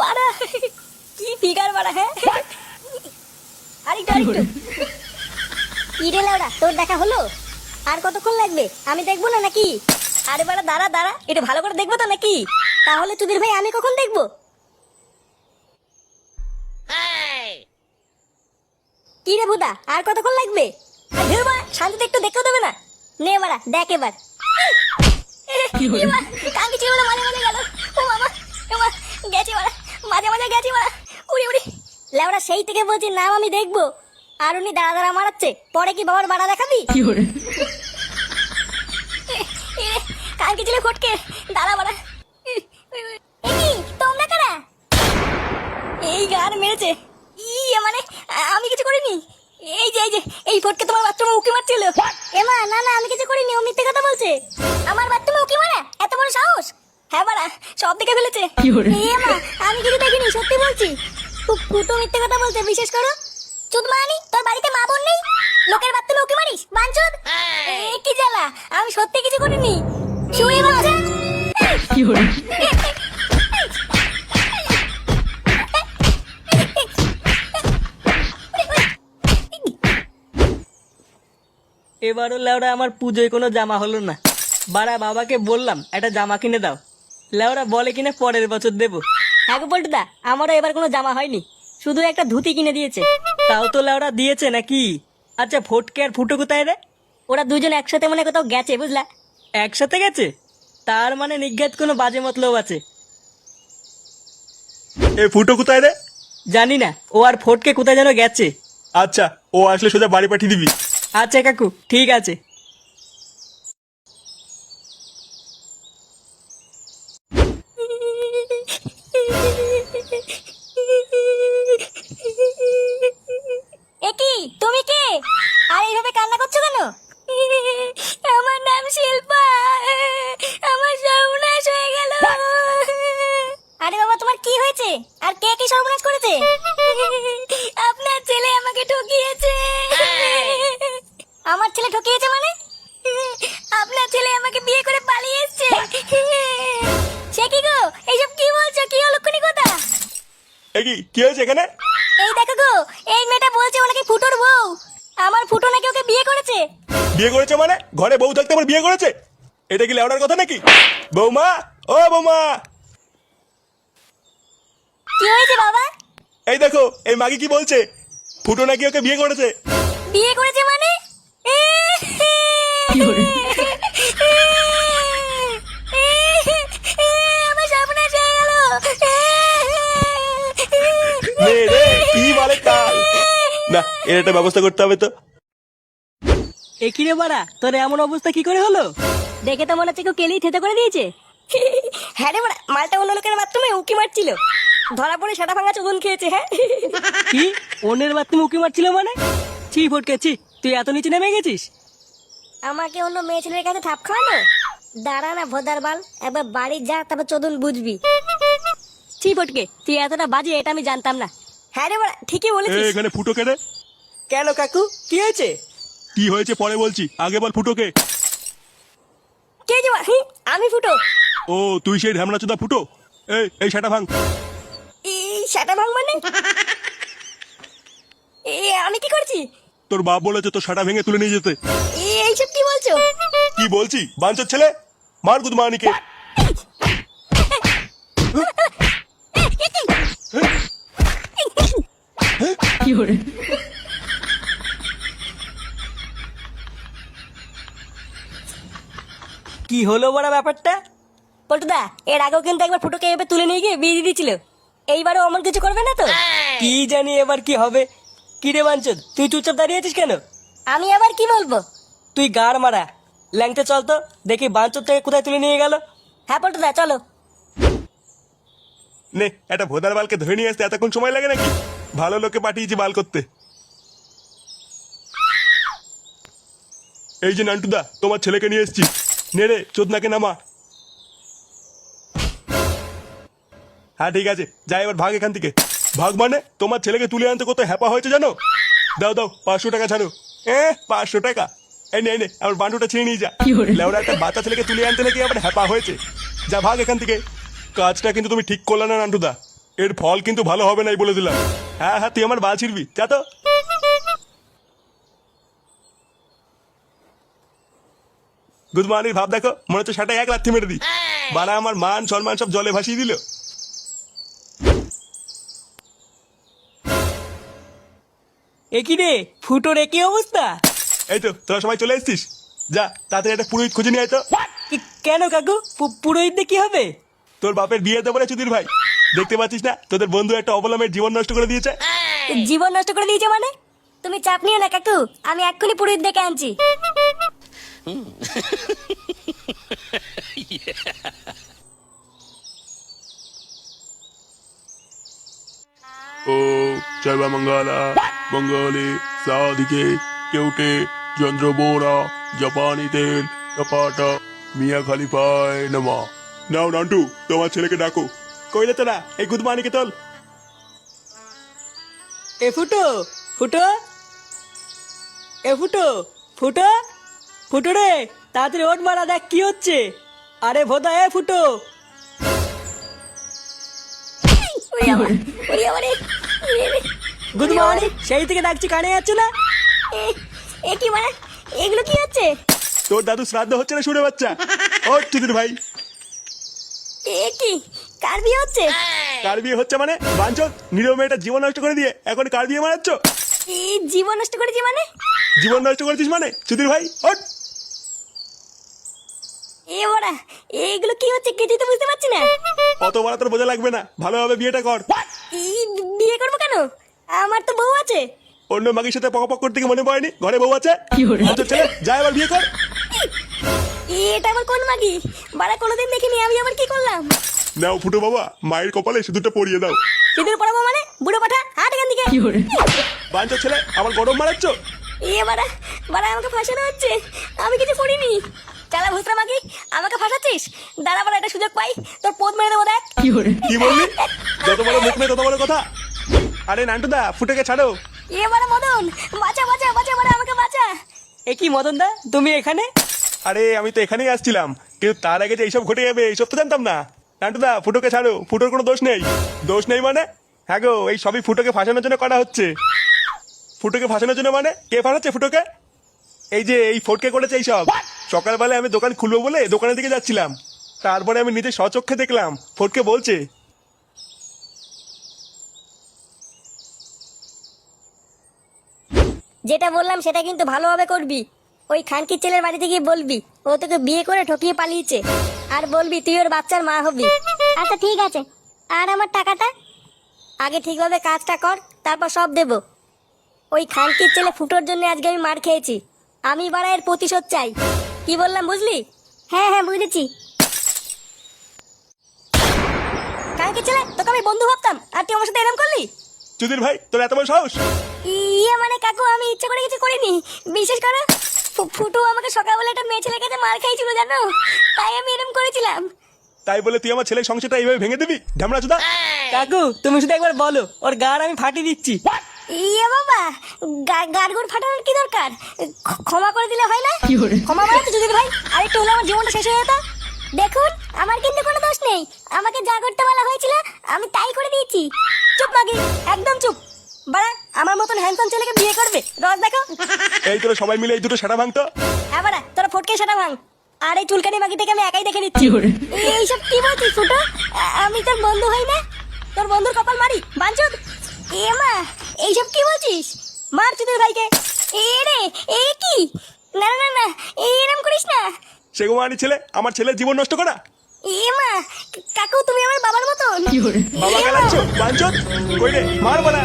বাড়া কি ফিগার বাড়া। হ্যাঁ আরেকটু আরেকটু। কি রে লাউড়া, তোর দেখা হলো? আর কতক্ষণ লাগবে? আমি দেখবো না নাকি? আরে বাড়া দাঁড়া দাঁড়া, এটা ভালো করে দেখবো তো নাকি? তাহলে চুদির ভাই আমি কখন দেখবো? কি রে বুদা, আর কতক্ষণ লাগবে? শান্তিতে একটু দেখতেও দেবে না? নে মারা দেখ এবার। কাঙ্কি ছিল না, মাঝে মাঝে গেল। ও মামা গেছি মারা, মাঝে মাঝে গেছি মারা। উড়ি উড়ি লেওড়া, সেই থেকে বলছি নাম আমি দেখবো, আর উনি দাঁড়া দাঁড়া মারাচ্ছে। পরে কি বাবার বাড়া দেখাবি? কাঙ্কি ছিল ফটকে দাঁড়া মারা। তোমরা কারা? এই গান মেরেছে। মানে আমি কিছু করিনি। এই যে এই ফটকে তোমার বাথরুমে উকি মারছিল। এমা না না, আমি কিছু করিনি, ও মিথ্যে কথা বলছে। আমার বাথরুমে উকি মারা? এত বড় সাহস! হ্যাঁ বাড়া, সব দেখে ফেলেছে। এমা আমি কিছু দেখিনি, সত্যি বলছি। ফুটো মিথ্যে কথা বলছে, বিশেষ করো। চুদ মানি, তোর বাড়িতে মা বোন নেই? লোকের বাথরুমে উকি মারিস বাঞ্চুদ? কি জ্বালা, আমি সত্যি কিছু করিনি। শুয়ে বাচ্চা এবারও লেওরা আমার পুজোয় কোনো জামা হলো না। বাড়া বাবাকে বললাম একটা জামা কিনে দাও, লেওরা বলে কিনা পরের বছর দেবো। হ্যাঁ গো পল্টুদা, আমারও এবার কোনো জামা হয়নি, শুধু একটা ধুতি কিনে দিয়েছে। তাও তো লেওরা দিয়েছে নাকি? আচ্ছা ফটকে আর ফুটো কোথায় রে? ওরা দুজন একসাথে মনে কোথাও গেছে বুঝলা। একসাথে গেছে? তার মানে নিজ্ঞাত কোনো বাজে মতলব আছে। এ ফুটো কোথায় রে? জানি না, ও আর ফটকে কোথায় যেন গেছে। আচ্ছা, ও আসলে সোজা বাড়ি পাঠিয়ে দিবি। আচ্ছা কাকু ঠিক আছে। একি তুমি কে? আর এইভাবে কান্না করছো কেন? আমার নাম শিল্পা, আমার সর্বনাশ হয়ে গেল। আরে বাবা, তোমার কি হয়েছে? আর কে কি সর্বনাশ করেছে? আপনার ছেলে আমাকে ঠকিয়েছে। আমার ছেলে ঠকিয়েছে মানে? আপনার ছেলে আমাকে বিয়ে করে পালিয়ে এসেছে। সে কি গো, এইসব কি বলছো? কি অলক্ষণী কথা? এ কি হয়েছে এখানে? এই দেখো গো, এই মেয়েটা বলছে ও নাকি ফুটোর বউ। আমার ফুটো নাকি ওকে বিয়ে করেছে। বিয়ে করেছে মানে? ঘরে বউ থাকতে আবার বিয়ে করেছে? এটা কি লেওড়ার কথা নাকি? বৌমা, ও বৌমা! কি হয়েছে বাবা? এই দেখো, এই মাগি কি বলছে, ফুটো নাকি ওকে বিয়ে করেছে। বিয়ে করেছে মানে? আমার সর্বনাশ হয়ে গেল। নে রে, কি বলে কাল। না, এর একটা ব্যবস্থা করতে হবে তো। এ কি রে বাড়া, তোর এমন অবস্থা কি করে হলো? দেখে তো মনে হচ্ছে কেউ কেলেই থেতে করে দিয়েছে। হ্যাঁ রে বড়া, মালটা অন্য লোকের মাধ্যমে উকি মারছিল, ধরা পড়ে সেটা ভাঙা চোদন খেয়েছে। হ্যাঁ কি অন্যের বাথরুমে উকি মারছিল মানে? ছি ফটকে ছি, তুই এত নিচে নেমে গেছিস? আমাকে অন্য মেয়ে ছেলের কাছে থাপ খাওয়ানো? দাঁড়া না ভোদার বাল, একবার বাড়ি যা, তারপর চোদন বুঝবি। ছি ফটকে, তুই এতটা বাজে এটা আমি জানতাম না। হ্যাঁ রে বড়া, ঠিকই বলেছিস। এখানে ফুটো কে রে? কেন কাকু কি হয়েছে? কি হয়েছে পরে বলছি, আগে বল ফুটোকে। কে যে আমি ফুটো? ও তুই সেই ঢ্যামনা চোদা ফুটো? এই সেটা ভাঙ। এই সেটা ভাঙ মানে? আমি কি করছি? তোর বাপ বলেছে তোর সেটা ভেঙে তুলে নিয়ে যেতে। এইসব কি বলছো? কি বলছি বাঞ্চোর ছেলে, মার গুদমানিকে। কি করে? কি হলো বড় ব্যাপারটা? পল্টুদা, এর আগেও কিন্তু একবার ফুটোকে এভাবে তুলে নিয়ে গিয়ে বিয়ে দিয়ে দিয়েছিল। এইবারও অমন কিছু করবে না তো? কি জানি এবার কি হবে। কি রে বাঞ্চদ, তুই চুপচাপ দাঁড়িয়ে আছিস কেন? আমি আবার কি বলবো? তুই গাড় মারা, ল্যাংটা চল তো দেখি বাঞ্চদ থেকে কোথায় তুলে নিয়ে গেল। হ্যাঁ পল্টুদা চলো। নে, একটা ভোদার বালকে ধরে নিয়ে আসতে এতক্ষণ সময় লাগে নাকি? ভালো লোকে পাঠিয়েছি বাল করতে। এই যে নান্টুদা, তোমার ছেলেকে নিয়ে এসেছি। নে রে, চোদনাকে নামা। হ্যাঁ ঠিক আছে, যাই এবার ভাগ এখান থেকে। ভাগ মানে তোমার ছেলেকে তুলে আনতে কত হ্যাপা হয়েছে জানো? দাও দাও 500 টাকা ছাড়ো। 500 টাকা? এই নে আমার বান্ডুটা ছিঁড়ে নিয়ে যা। লেওরা একটা বাচ্চা ছেলেকে তুলে আনতে নাকি আবার হ্যাপা হয়েছে। যা ভাগ এখান থেকে। কাজটা কিন্তু তুমি ঠিক করলে না নান্টুদা। এর ফল কিন্তু ভালো হবে নাই বলে দিলাম। হ্যাঁ হ্যাঁ, তুই আমার বাল ছিড়বি, যা তো। গুড মর্নিং ভাব দেখো, মনে হচ্ছে সেটা এক লাথি মেরে দিই। বাড়া আমার মান সম্মান সব জলে ভাসিয়ে দিল। এ কি রে ফুটোর একই অবস্থা? এই তো তোরা সবাই চলে এসেছিস, যা তাড়াতাড়ি একটা পুরোহিত খুঁজে নিয়ে আয় তো। কেন কাকু, পুরোহিত দিয়ে কি হবে? তোর বাপের বিয়ে দেবো রে চুদির ভাই, দেখতে পাচ্ছিস না তোদের বন্ধু একটা অবলম্বের জীবন নষ্ট করে দিয়েছে। জীবন নষ্ট করে দিয়েছে মানে? তুমি চাপ নিও না কাকু, আমি এক্ষুনি পুরোহিত ডেকে আনছি। ও সর্বমঙ্গলা মঙ্গলে সাধিকে কেউটে চন্দ্রবোরা জাপানি তেল কপাট মিয়া খালিফায় নমা। নাও নান্টু, তোমার ছেলেকে ডাকো। কইলে তোরা এই গুদমানিকে তোল। এ ফুটো, ফুটো, এ ফুটো, ফুটো, ফুটো রে তাড়াতাড়ি ওঠ মারা, দেখ কি হচ্ছে। আরে ভোদা, এ ফুটো। ওরে আমার, ওরে আমারে, গুড মর্নিং, সেই থেকে ডাকছি, কানে যাচ্ছে না? এ কি মানে? এগুলো কি হচ্ছে? তোর দাদু শ্রাদ্ধ হচ্ছে না শুনে বাচ্চা। ও চুদির ভাই, এ কি কার বিয়ে হচ্ছে? কার বিয়ে হচ্ছে মানে? বাঞ্চত নিরীহ মেয়েটা জীবন নষ্ট করে দিয়ে এখন কার বিয়ে মারাচ্ছ? এই জীবন নষ্ট করেছি মানে? জীবন নষ্ট করেছিস মানে চুদির ভাই? ওঠ। এ বড়া, এইগুলো কি হচ্ছে কিছুই তো বুঝতে পারছি না। অত বড় তোর বোঝা লাগবে না, ভালোভাবে বিয়েটা কর। এই বিয়ে করবো কেন? আমার তো বউ আছে। অন্য মাগির সাথে পক করতে কি মনে পড়েনি ঘরে বউ আছে? আচ্ছা ছেলে যা এবার বিয়ে কর। এটা আবার কোন মাগি? বাড়া কোনোদিন দেখিনি, আমি আবার কি করলাম? নাও ফুটো বাবা, মায়ের কপালে সিঁদুরটা পরিয়ে দাও। সিঁদুর পড়াবো মানে? বুড়ো পাঠা, হাট এখান থেকে। বাঞ্চো ছেলে, আমার গরম মারাচ্ছ? এ বাড়া, বাড়া আমাকে ফাঁসানো হচ্ছে, আমি কিছু করিনি। চালা ভুসরা মাগি, আমাকে ফাঁসাচ্ছিস? দাঁড়া বাড়া, একটা সুযোগ পাই, তোর পোদ মেরে দেবো দেখ। কি বললি? যত বড় মুখ নেই তত বড় কথা। আরে নান্টুদা, ফুটোকে ছাড়ো। এ বাড়া মদন, বাঁচা বাঁচা বাঁচা, বাড়া আমাকে বাঁচা। এ কি মদন দা, তুমি এখানে? আরে আমি তো এখানেই আসছিলাম, কিন্তু তার আগে যে এইসব ঘটে যাবে এইসব তো জানতাম না। নান্টুদা ফুটোকে ছাড়ো, ফুটোর কোনো দোষ নেই। দোষ নেই মানে? হ্যাঁ গো, এই সবই ফুটোকে ফাঁসানোর জন্য করা হচ্ছে। ফুটোকে ফাঁসানোর জন্য মানে? কে ফাঁসাচ্ছে ফুটোকে? এই যে এই ফটকে করেছে এইসব। সকালবেলায় আমি দোকান খুলবো বলে দোকানের দিকে যাচ্ছিলাম, তারপরে আমি নিজে স্বচক্ষে দেখলাম ফটকে বলছে। যেটা বললাম সেটা কিন্তু ভালোভাবে করবি। ওই খানকির ছেলের বাড়িতে গিয়ে বলবি ও তোকে বিয়ে করে ঠকিয়ে পালিয়েছে, আর বলবি তুই ওর বাচ্চার মা হবি। আচ্ছা ঠিক আছে, আর আমার টাকাটা? আগে ঠিকভাবে কাজটা কর, তারপর সব দেব। ওই খানকির ছেলে ফুটোর জন্য আজকে আমি মার খেয়েছি, আমি বাড়া এর প্রতিশোধ চাই। কি বললাম বুঝলি? হ্যাঁ হ্যাঁ বুঝেছি। খানকির ছেলে, তোকে আমি বন্ধু ভাবতাম, আর তুই আমার সাথে এরকম করলি? চুদির ভাই, তোর এত বড় সাহস? ইয়ে মানে কাকু, আমি ইচ্ছা করে কিছু করিনি, বিশেষ করে ফুটু আমাকে সকালবেলা একটা মেয়ে ছেলের কাছে মার খাইছিল জানো, তাই আমি এরকম করেছিলাম। তাই বলে তুই আমার ছেলের সংসারটা এইভাবে ভেঙে দিবি ঢামড়া চুদা? কাকু তুমি শুধু একবার বলো, ওর গাড় আমি ফাটিয়ে দিচ্ছি। ইয়ে বাবা, গাড়গুড় ফাটানোর কি দরকার? ক্ষমা করে দিলে হয় না? ক্ষমা মানে তো যদি ভাই আর একটু হলে আমার জীবনটা শেষ হয়ে যেত। দেখুন, আমার কিন্তু কোনো দোষ নেই, আমাকে যা করতে বলা হয়েছিল আমি তাই করে দিয়েছি। চুপ মাগি, একদম চুপ। বাড়া, আমার মতন হ্যান্ডসাম ছেলেকে বিয়ে করবে? রস দেখো। এই তোরা সবাই মিলে এই দুটো সেটা ভাঙতো। হ্যাঁ বাড়া, তোরা ফটকে সেটা ভাঙ। আর এই চুলকানি মাগিটাকে আমি একাই দেখে নিচ্ছি। এইসব কি বলছিস ফুটো? আমি তোর বন্ধু হই না? তোর বন্ধুর কপাল মারি বাঞ্চুদ। এ মা, এইসব কি বলছিস? মার চুদির ভাইকে। এ রে, এ কি? না না না, এরম করিস না। সেগুমানি ছেলে, আমার ছেলের জীবন নষ্ট করা। এ মা, কাকু তুমি আমার বাবার মতন। বাবা গালাচ্ছ বাঞ্চত, কই রে মার বলা।